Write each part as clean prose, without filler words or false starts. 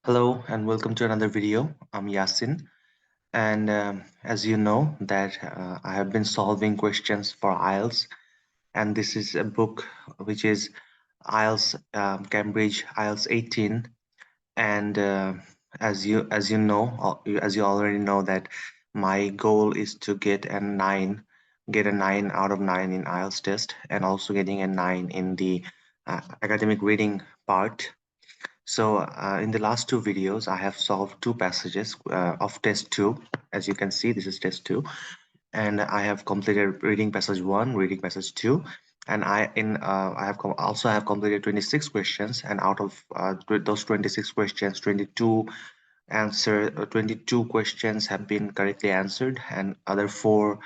Hello and welcome to another video. I'm Yasin, and as you know that I have been solving questions for IELTS, and this is a book which is IELTS Cambridge IELTS 18. And as you know, as you already know that my goal is to get a 9 out of 9 in IELTS test, and also getting a 9 in the academic reading part. So in the last two videos, I have solved two passages of test 2. As you can see, this is test 2, and I have completed reading passage 1, reading passage 2, and also have completed 26 questions, and out of those 26 questions, 22 questions have been correctly answered, and other 4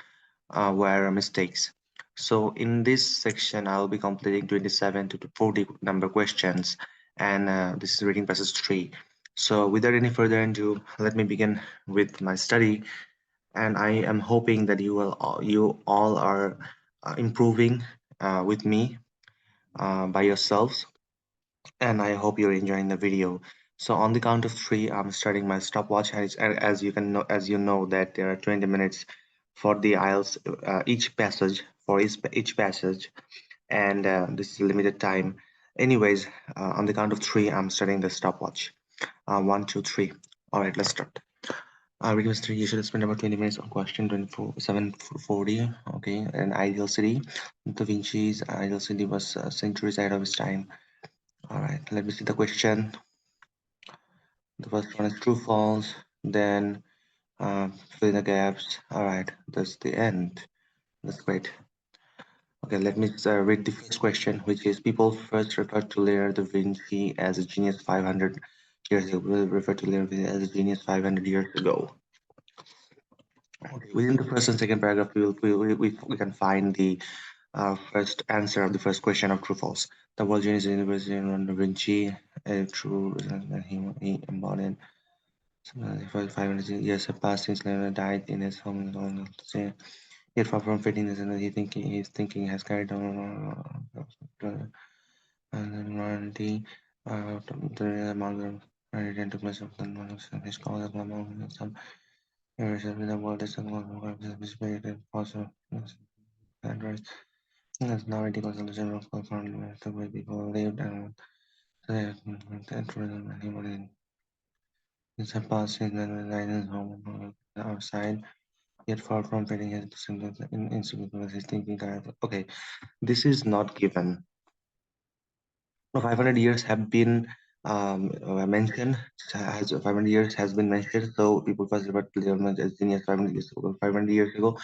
were mistakes. So in this section, I'll be completing 27 to 40 number questions, and this is reading passage 3. So without any further ado, let me begin with my study, and I am hoping that you all are improving with me by yourselves, and I hope you're enjoying the video. So on the count of 3, I'm starting my stopwatch, and as you know that there are 20 minutes for the IELTS each passage for each passage, and this is limited time. Anyways, on the count of 3, I'm starting the stopwatch. 1, 2, 3. All right, let's start. Request 3, you should spend about 20 minutes on question 24, 740. Okay, an ideal city. Da Vinci's ideal city was centuries ahead of his time. All right, let me see the question. The first one is true, false. Then fill in the gaps. All right, that's the end. That's great. Okay, let me read the first question, which is people first referred to Leonardo da Vinci as a genius 500 years ago. Will refer to Leonardo da Vinci as a genius 500 years ago. Okay, within the first and second paragraph, we can find the first answer of the first question of true false. The world genius university in Da Vinci, a true he embodied. 500 years have passed since Leonardo died in his home. Yet far from fitting this, and his thinking has carried on and then morality the among the to place of the his cause among some areas of the world is anticipated also and right. As now it was a general confirmed the way people lived and tourism and human in some past in the guidance home outside, yet far from fitting his insignificance his thinking kind. Okay, this is not given. No, 500 years have been mentioned. Has 500 years has been mentioned. So people first refer to Leonardo as genius 500 years ago. 500 years ago,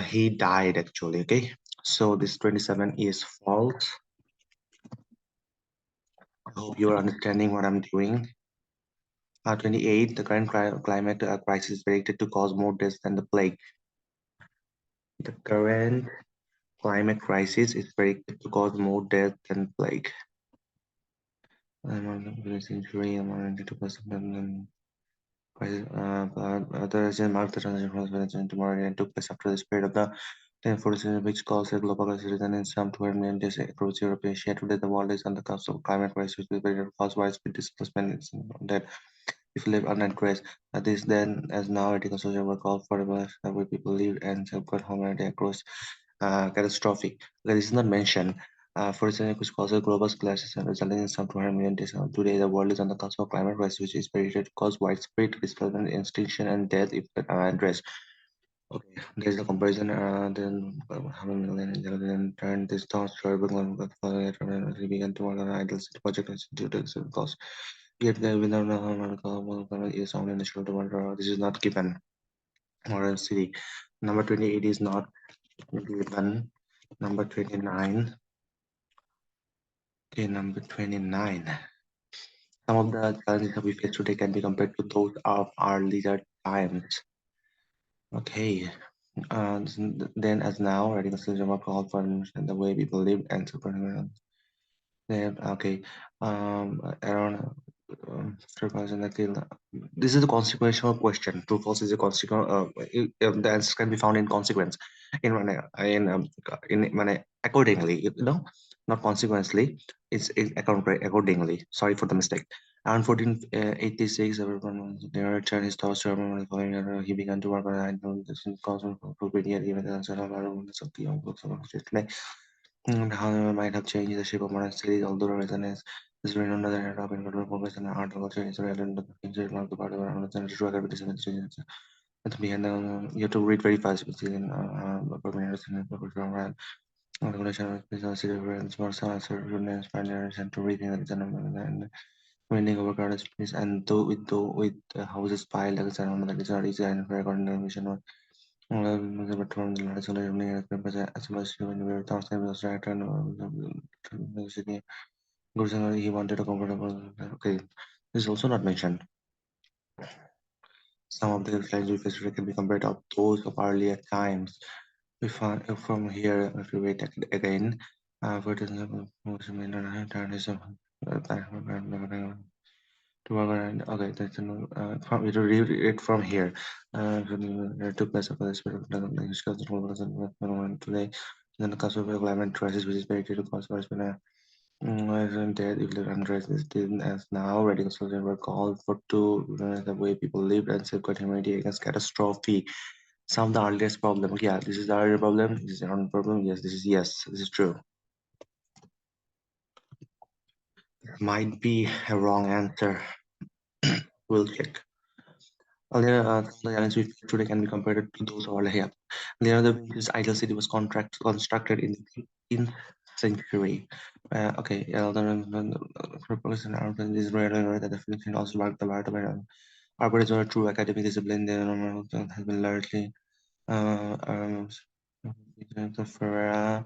he died actually. Okay, so this 27 is false. I hope you are understanding what I'm doing. 28, the current climate crisis is predicted to cause more deaths than the plague. The current climate crisis is predicted to cause more death than plague. Century, 2%. The Asian marked the transition from Venezuela to Mauritania took place after the spread of the 1040, which caused a global crisis and in some 200 million deaths across Europe and Asia. Today, the world is on the cusp of climate crisis, which will cause widespread displacement that if live unaddressed. This then, as now, ethical social work called for where people live and safeguard humanity across catastrophic. Okay, this is not mentioned. For example, which causes global crisis and resulting in some 200 million deaths. Today, the world is on the cusp of climate crisis, which is predicted to cause widespread displacement, extinction, and death if not addressed. Okay, there's a comparison. Then how many million and turn this thoughts to urban we began to work on an ideal city project due to the cost. Yet the winner is only natural to wonder. This is not given. Modern city. Number 28 is not given. Number 29. Okay, number 29. Some of the challenges that we face today can be compared to those of our leisure times. Okay. Then as now, writing a solution of call for and the way people live and super okay. Around 3,000 this is a consequential question. True false is a consequence. The answers can be found in consequence in accordingly. You know, not consequently. It's accordingly. Sorry for the mistake. Around 1486, there returned his thoughts to he began to work on an cosmos even the answer of the young books of today. However, might have changed the shape of modern cities, although resonance is renowned as an era of incredible progress and art and culture. It's relevant to the future, not the part of our understanding to activities and experiences. At the end, you have to read very fast. Because in permanent and organization of business events, more surveillance, finance, and to reading and winning overcrowded space, and with houses piled like that is not easy and for coordination or but from the last as much when we were thousand was right and city he wanted a comfortable. Okay, this is also not mentioned. Some of the lines we face can be compared to those of earlier times. We find from here, if we wait again, what is the most to work on. Okay, that's from we to read it from here. Took place of this discuss today. Then the customer climate crisis, which is very to cause for isn't dead if the unrest is still as now. Radical solutions were called for to the way people lived and safeguard humanity against catastrophe. Some of the earliest problem. Yeah, this is the earlier problem. This is the earlier problem. Yes, this is true. Might be a wrong answer. We'll check. Earlier, the islands we face today can be compared to those over here. The other this ideal city was constructed in the 15th century. Okay, purpose and urban is rare that the definition also marked the part of urban is not a true academic discipline. The has been largely uh, um, for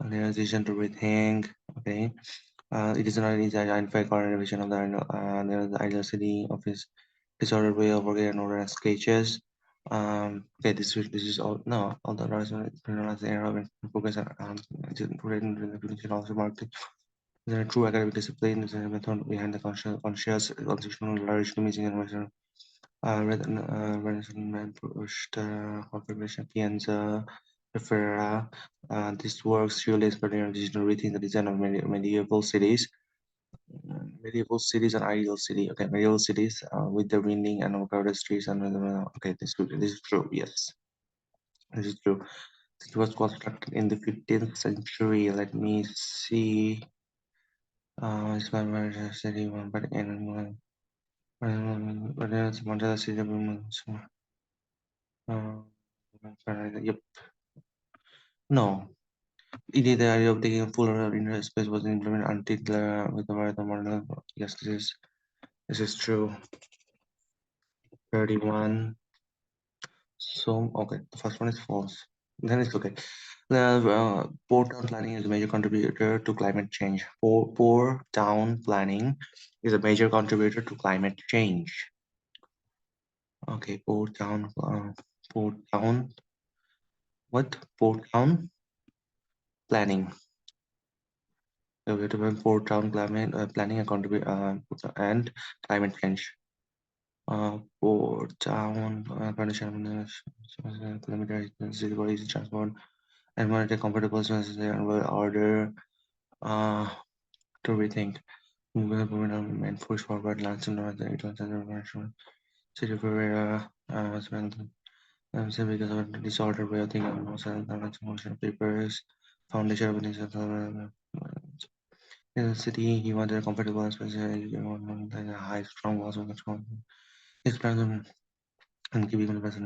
realization to rethink. Okay, it is not an easy identify current vision of the ideal city of his disordered way of working and order and sketches. Okay, this is all no all the rest of it as the era of focus on the definition also marked the true academic discipline is a method behind the conscious constitutional large limiting and measure Renaissance pushed configuration Pienza Rivera. This works surely inspired the digital rethink the design of medieval cities. Medieval cities and ideal city. Okay, medieval cities with the winding and overcrowded streets and okay, this is true. Yes, this is true. It was constructed in the 15th century. Let me see. It's my city one, but in but it's one of the city. Uh, yep. No. Indeed, the idea of taking a full inner space was implemented until with the modern. Yes, this is true. 31. So, okay, the first one is false. Then it's okay. The port town planning is a major contributor to climate change. Poor town planning is a major contributor to climate change. Okay, port town, what? Port town planning. The way to port town planning and contribute and climate change. Port town condition kilometer city bodies transport and monitor comfortable spaces and will order uh to rethink movement and push forward lands and north international city where spend simply because of the disorder way of thinking most motion papers foundation of the in the city he wanted a comfortable space like a high strong walls of control his plans and keeping the person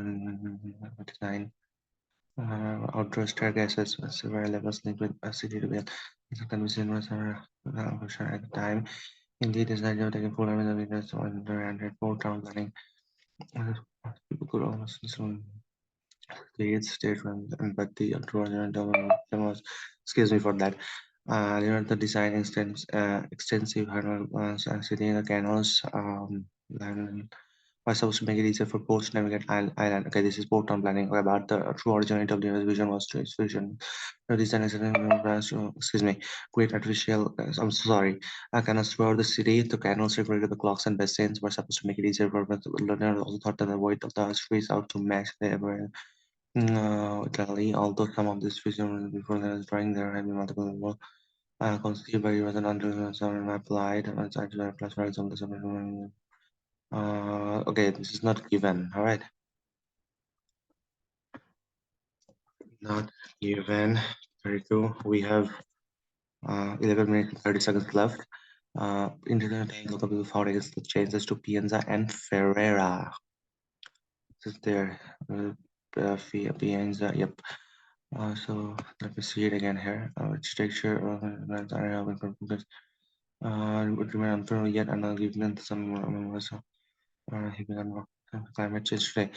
design outdoor staircases several levels linked with a city to build. It's a convention was at the time. Indeed, is the idea of taking full awareness of leaders on the and for town planning. People could almost create state and but the original development was excuse me for that. The design extensive city in the canals and was supposed to make it easier for boats to navigate island. Okay, this is port town planning. Okay, about the true originator of the vision was to its vision. The design is excuse me, great artificial. I'm so sorry. Canals throughout the city. The canals regulated the clocks and basins were supposed to make it easier for the learner. Also thought that the weight of the streets out to match the ever. Italy, although some of this vision before the drawing there had been multiple. conceived by was an understanding applied plus for example okay, this is not given. All right, not given. 32. We have 11 minutes and 30 seconds left. Internet and local people fought against the changes to Pienza and Ferreira. This is there. Pienza, yep. So let me see it again here. Which texture would remain unfair yet another given some climate change today.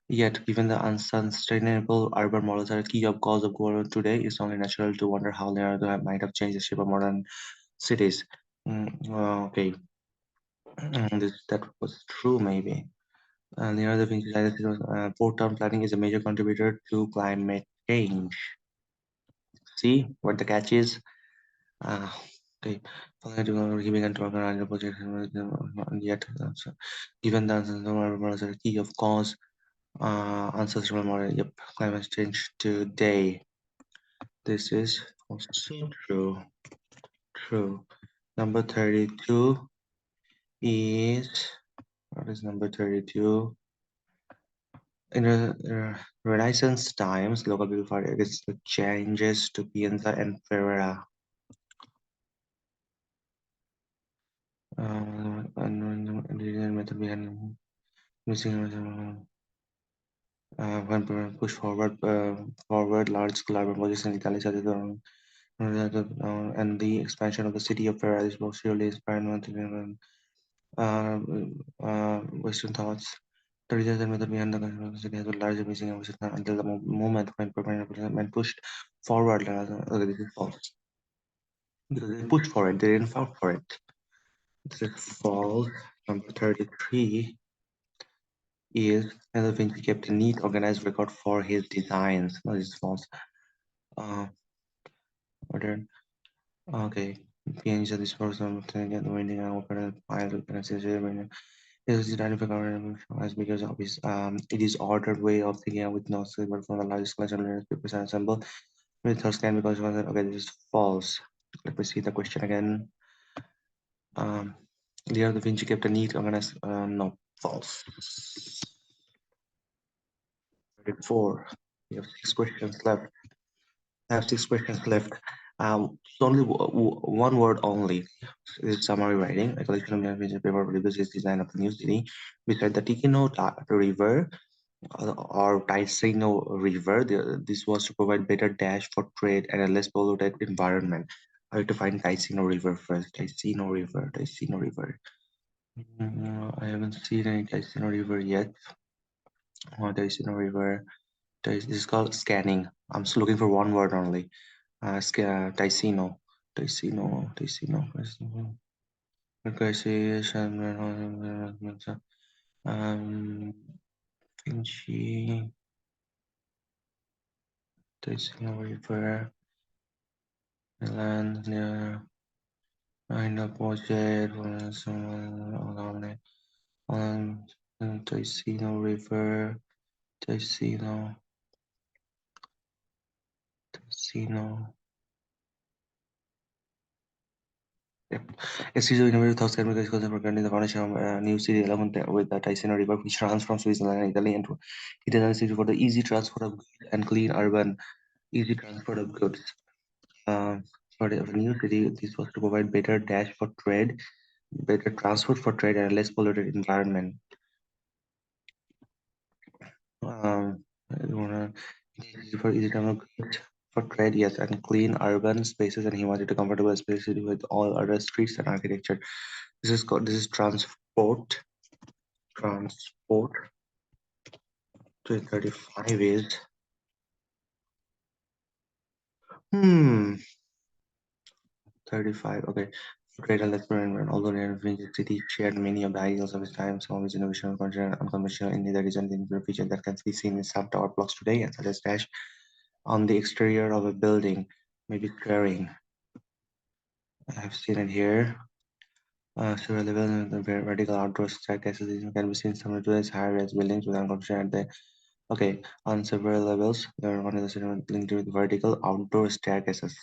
Yet, given the unsustainable urban models are a key of cause of growth today, it's only natural to wonder how Leonardo might have changed the shape of modern cities. Okay, that was true maybe. Leonardo da Vinci decided that port town planning is a major contributor to climate change. See what the catch is? Uh, okay, following he began to organize the project, and yet, given the unsustainable urban models are a key of cause unsustainable model. Yep, climate change today. This is also true. True. Number 32 is what is number 32? In the Renaissance times, local people fought against the changes to Pienza and Ferrara. And method behind missing when push forward large-scale urban projects in Italy, such as and the expansion of the city of Ferrara is most surely inspired uh, Western thoughts. The reason method behind the construction of the city has a large amazing ambition until the moment when permanent pushed forward. Okay, this is false. Because they pushed for it, they didn't fall for it. This is false. Number 33 is Another Vinci kept a neat, organized record for his designs. No, this is false. Uh, modern. Okay. PNG this person get the winding and open a file to consider is identified as because of his it is ordered way of thinking with no silver from the largest collection of papers and assemble methods can be considered okay this is false. Let me see the question again. Leo da Vinci kept a neat organized no false. 34. We have six questions left. I have six questions left. It's only one word only. This is summary writing. A collection of navigation paper represents design of the new city. Beside the Ticino River or Ticino River, this was to provide better dash for trade and a less polluted environment. I have to find Ticino River first. Ticino River, Ticino River. I haven't seen any Ticino River yet. Ticino River. This is called scanning. I'm just looking for one word only. Ticino, Ticino, Ticino, negotiation, Vinci, Ticino River, Milan, near Rhino Project, on Ticino River, Ticino, Ticino. Yep. A series of innovative thoughts can be discussed regarding the foundation of a new city along with the Ticino River, which runs from Switzerland and Italy into Italian city for the easy transport of goods and clean urban, easy transport of goods. Uh, for the new city, this was to provide better dash for trade, better transport for trade, and a less polluted environment. Um, for easy transport of goods for trade, yes, and clean urban spaces, and he wanted a comfortable space with all other streets and architecture. This is transport 35 is hmm 35 okay. Great and experiment, although Vinci City shared many of the ideals of his time, some of his innovation were considered unconventional in neither design nor feature that can be seen in some tower blocks today, and such as dash on the exterior of a building, maybe squaring. I have seen it here. Several levels of the vertical outdoor staircases can be seen some today's high-rise buildings with unconventional at the okay, on several levels, there are one is linked with vertical outdoor staircases.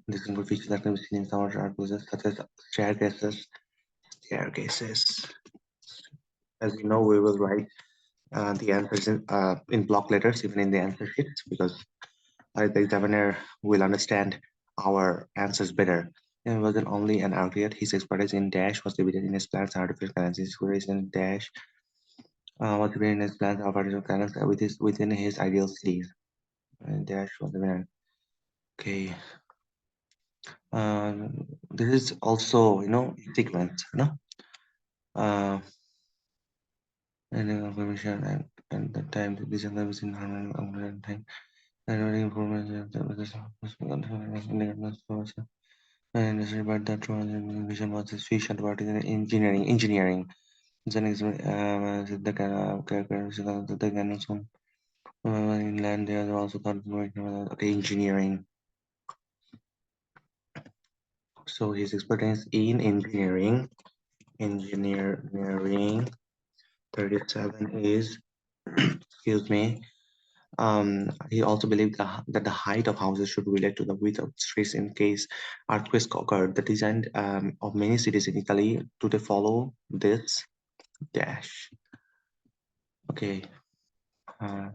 This include features that can be seen in some of our process, such as staircases. Staircases. As you know, we will write the answers in block letters, even in the answer sheets, because the examiner will understand our answers better. And he wasn't only an architect, his expertise in Dash was evident in his plans and artificial intelligence. His expertise in Dash was evident in his plans of artificial intelligence within his ideal cities. And Dash was evident. Okay. This is also, sequence, uh, and information and the time to be sometimes in harmony of time. And information and but the vision was efficient about engineering. Engineering. Then the kind of characters the kind of some inland they are also thought okay, engineering. So his expertise in engineering 37 is excuse me. He also believed that the height of houses should relate to the width of streets in case earthquakes occurred. The design of many cities in Italy do they follow this dash. Okay. Uh,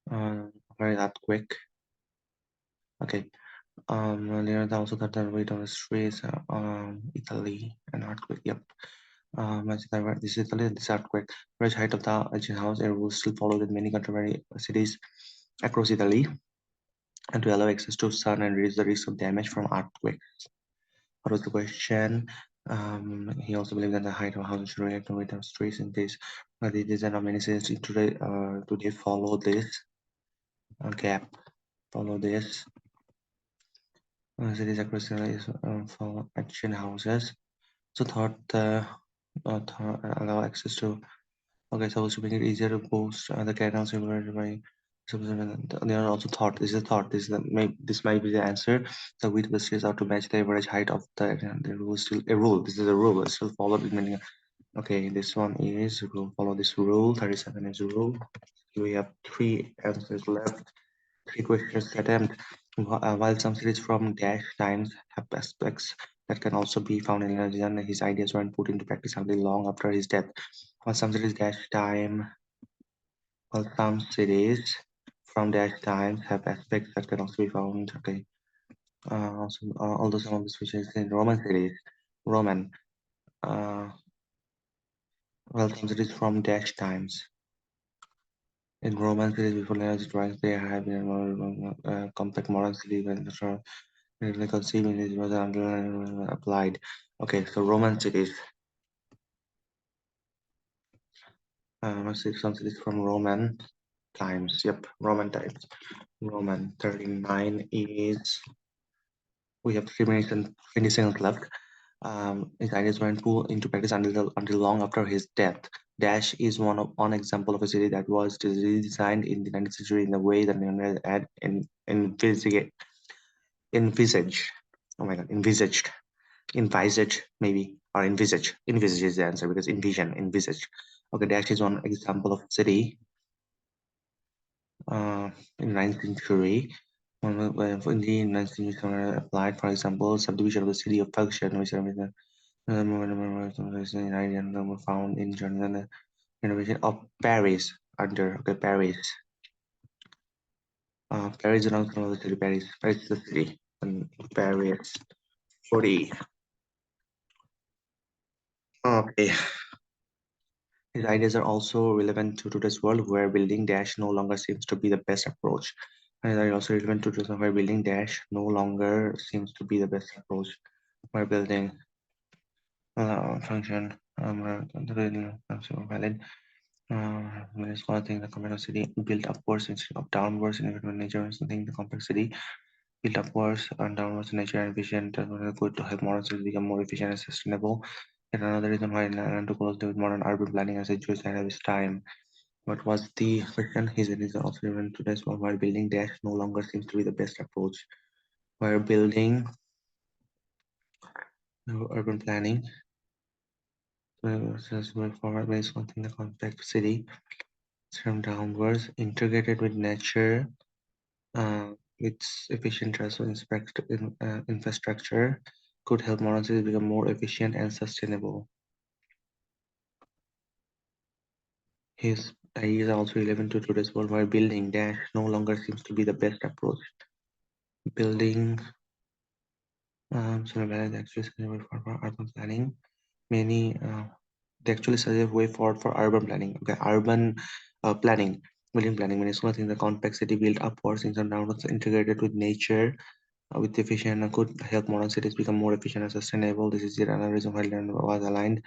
where is earthquake? Okay. Leonardo also got the weight of the streets, Italy, and earthquake. Yep. This is Italy, this earthquake. Average height of the ancient house and rules still followed in many contemporary cities across Italy, and to allow access to sun and reduce the risk of damage from earthquakes. What was the question? He also believed that the height of houses should relate to weight of streets in case the design of many cities today follow this gap. Follow this. Cities across Italy is for ancient houses. So thought allow access to okay, so to make it easier to post the canals regulated by they are also thought. This is a thought. This might be the answer. The width of the streets are to match the average height of the rule is still a rule. This is a rule. It's still followed in many. Okay, this one is rule. Follow this rule. 37 is a rule. We have three answers left. Three questions attempt. While some series from Dash Times have aspects that can also be found in legend, his ideas weren't put into practice until long after his death. While some series Dash Time, while some series from Dash Times have aspects that can also be found. Okay. Although some of the features in Roman series, Roman, uh, well, some series from Dash Times. In Roman series before lineage drawings, they have been compact modern series and really conceiving it was underlined applied. Okay, so Roman cities. Some cities from Roman times. Yep, Roman times. Roman 39 is we have 3 minutes and 20 seconds left. His ideas weren't put into practice until long after his death. Dash is one example of a city that was redesigned in the 19th century in the way that Leonardo had envisaged. Oh my god, envisage maybe or envisage is the answer because envisage. Okay, Dash is one example of city in 19th century in the 19th century applied, for example, subdivision of the city of function which are found in general renovation of Paris under okay Paris. Paris is not the city. Paris is the city and Paris 40. Okay. His ideas are also relevant to today's world where building dash no longer seems to be the best approach. And they are also relevant to today's world where building dash no longer seems to be the best approach. Where building function valid. It's one thing the complexity built upwards instead of downwards in environment nature is something the complexity built upwards and downwards in nature and efficient and good to help modern cities become more efficient and sustainable. Yet another reason why Ireland to closely with modern urban planning as a Jewish ahead of its time. What was the question? His is also relevant to today's world where building dash no longer seems to be the best approach. Where building urban planning says work forward based on the compact city from downwards integrated with nature its efficient transport infrastructure could help modern cities become more efficient and sustainable. His ideas are also relevant to today's world where building dash no longer seems to be the best approach. Building so balance actually suggest for urban planning. Many they actually suggest way forward for urban planning. Okay, urban planning, building planning. When it's nothing, the complexity built upwards in some downwards integrated with nature, with efficient and could help modern cities become more efficient and sustainable. This is yet another reason why land was aligned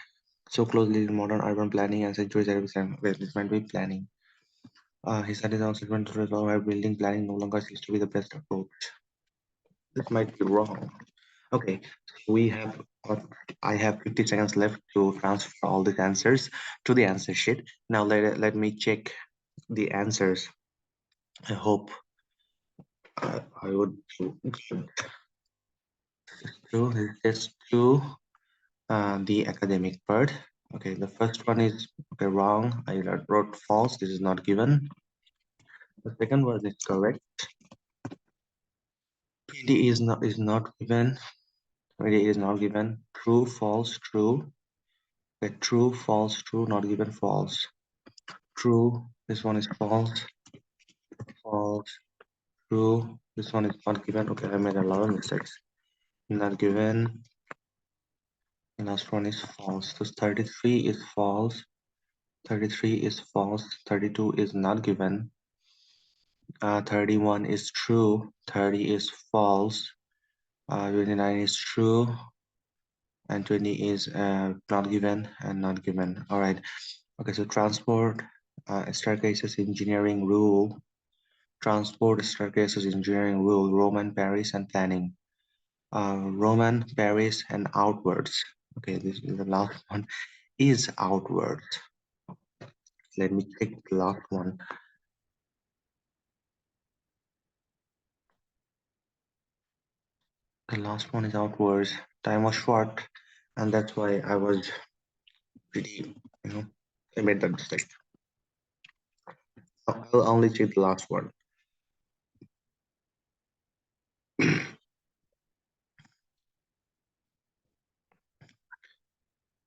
so closely with modern urban planning and centuries this might be planning. He said it also went to resolve where building planning no longer seems to be the best approach. This might be wrong. Okay, we have I have 50 seconds left to transfer all the answers to the answer sheet. Now let me check the answers. I hope I would do this to the academic part. Okay, the first one is okay wrong. I wrote false. This is not given. The second one is correct. 20 is not given. 20 is not given. True, false, true. Okay, true, false, true, not given, false. True. This one is false. False. True. This one is not given. Okay, I made a lot of mistakes. Not given. The last one is false. So 33 is false. 33 is false. 32 is not given. 31 is true. 30 is false. 29 is true. And 20 is not given and not given. All right. Okay, so transport staircases engineering rule. Transport staircases engineering rule. Roman, Paris, and planning. Roman, Paris, and outwards. Okay, this is the last one is outwards. Let me check the last one. The last one is outwards. Time was short, and that's why I was pretty, I made that mistake. I'll only check the last one.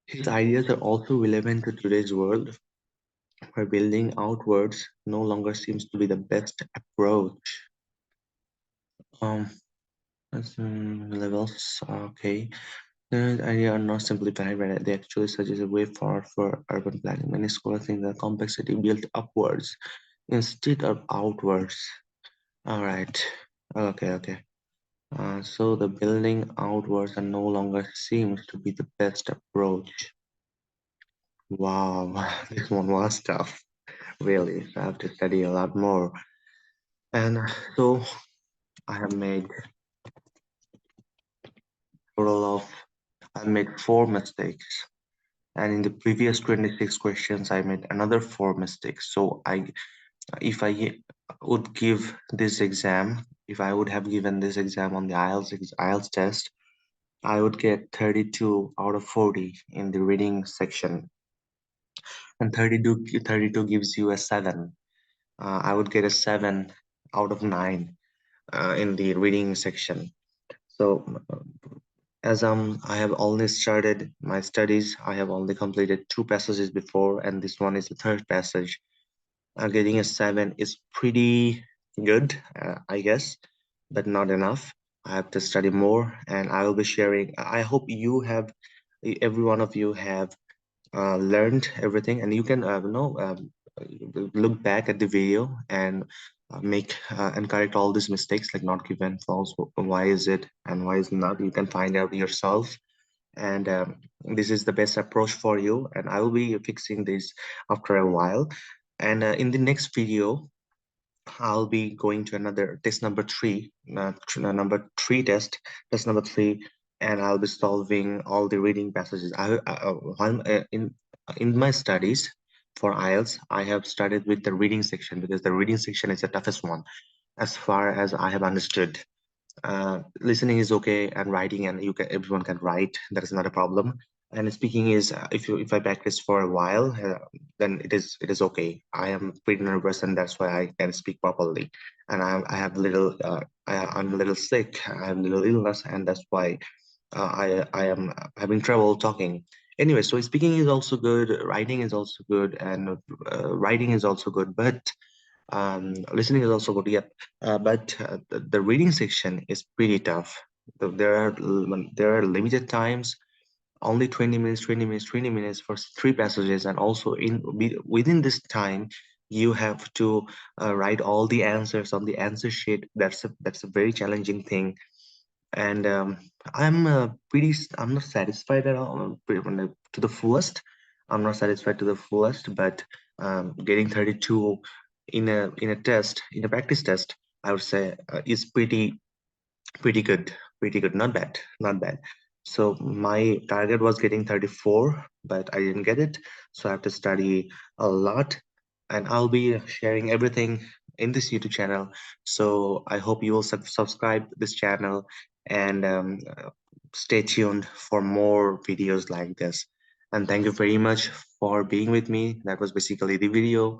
His ideas are also relevant to today's world, where building outwards no longer seems to be the best approach. Um, levels, okay. The idea are not simplified, but they actually suggest a way forward for urban planning. Many scholars think the complexity built upwards instead of outwards. All right. Okay. So the building outwards and no longer seems to be the best approach. Wow, this one was tough. Really, I have to study a lot more. And so I have made total of I made 4 mistakes. And in the previous 26 questions, I made another 4 mistakes. So if I would give this exam, if I would have given this exam on the IELTS test, I would get 32 out of 40 in the reading section. And 32 gives you a 7. I would get a 7 out of 9 in the reading section. So as I have only started my studies, I have only completed 2 passages before, and this one is the third passage. Getting a 7 is pretty good, I guess, but not enough. I have to study more, and I will be sharing. I hope every one of you have learned everything, and you can look back at the video and make and correct all these mistakes, like not given, false, why is it, and why is not. You can find out yourself, and this is the best approach for you. And I will be fixing this after a while. And in the next video, I'll be going to another test number 3, number 3 test number 3, and I'll be solving all the reading passages. In my studies for IELTS, I have started with the reading section because the reading section is the toughest one, as far as I have understood. Listening is okay, and writing, and everyone can write. That is not a problem. And speaking is, if I practice for a while, then it is okay. I am pretty nervous, and that's why I can speak properly. And I have little I'm a little sick. I have a little illness, and that's why I am having trouble talking. Anyway, so speaking is also good, writing is also good, and writing is also good. But listening is also good. Yep. But the reading section is pretty tough. There are limited times, only 20 minutes, 20 minutes, 20 minutes for three passages, and also within this time you have to write all the answers on the answer sheet. That's a very challenging thing. And I'm not satisfied at all, to the fullest. I'm not satisfied to the fullest, but getting 32 in a practice test, I would say, is pretty good, pretty good. Not bad, not bad. So my target was getting 34, but I didn't get it. So I have to study a lot, and I'll be sharing everything in this YouTube channel. So I hope you will subscribe this channel, and stay tuned for more videos like this. And thank you very much for being with me. That was basically the video,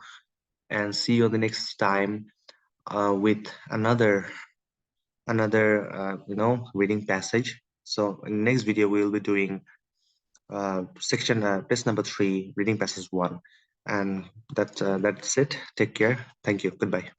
and see you the next time with another reading passage. So in the next video we will be doing section test number 3, reading passage 1. And that's it. Take care. Thank you. Goodbye.